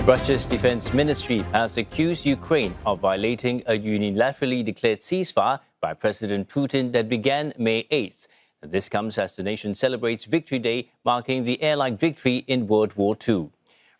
Russia's defense ministry has accused Ukraine of violating a unilaterally declared ceasefire by President Putin that began May 8th. This comes as the nation celebrates Victory Day, marking the airline victory in World War II.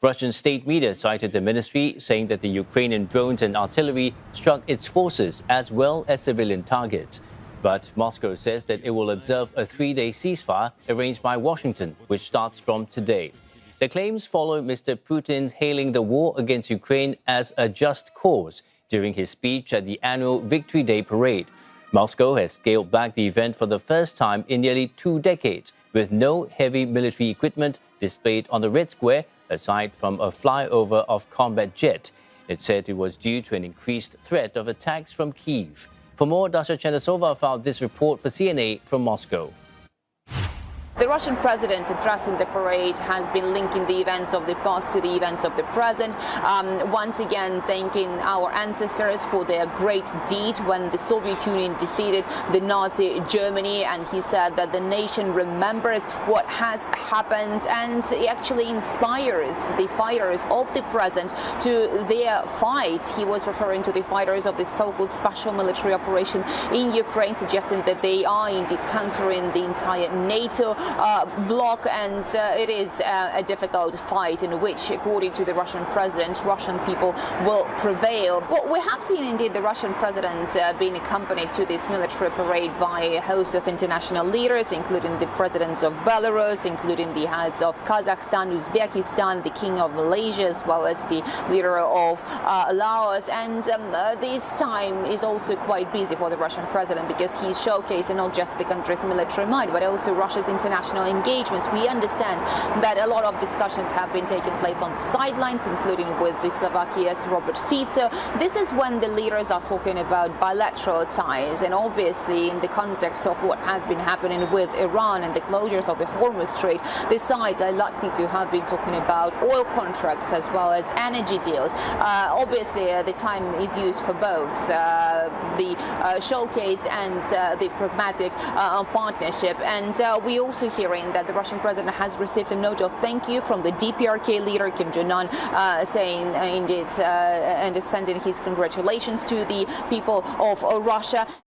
Russian state media cited the ministry, saying that the Ukrainian drones and artillery struck its forces as well as civilian targets. But Moscow says that it will observe a three-day ceasefire arranged by Washington, which starts from today. The claims follow Mr. Putin's hailing the war against Ukraine as a just cause during his speech at the annual Victory Day parade. Moscow has scaled back the event for the first time in nearly 2 decades, with no heavy military equipment displayed on the Red Square, aside from a flyover of combat jet. It said it was due to an increased threat of attacks from Kyiv. For more, Dasha Chernyshova filed this report for CNA from Moscow. The Russian president addressing the parade has been linking the events of the past to the events of the present, once again thanking our ancestors for their great deed when the Soviet Union defeated the Nazi Germany, and he said that the nation remembers what has happened and it actually inspires the fighters of the present to their fight. He was referring to the fighters of the so-called special military operation in Ukraine, suggesting that they are indeed countering the entire NATO bloc, and it is a difficult fight in which, according to the Russian president, Russian people will prevail. Well, we have seen indeed the Russian president being accompanied to this military parade by a host of international leaders, including the presidents of Belarus, including the heads of Kazakhstan, Uzbekistan, the king of Malaysia, as well as the leader of Laos. And this time is also quite busy for the Russian president because he's showcasing not just the country's military might, but also Russia's international engagements. We understand that a lot of discussions have been taking place on the sidelines, including with the Slovakia's Robert Fico. This is when the leaders are talking about bilateral ties, and obviously in the context of what has been happening with Iran and the closures of the Hormuz Strait, the sides are likely to have been talking about oil contracts as well as energy deals. Obviously, the time is used for both the showcase and the pragmatic partnership. And we also hearing that the Russian president has received a note of thank you from the DPRK leader Kim Jong-un, saying indeed and sending his congratulations to the people of Russia.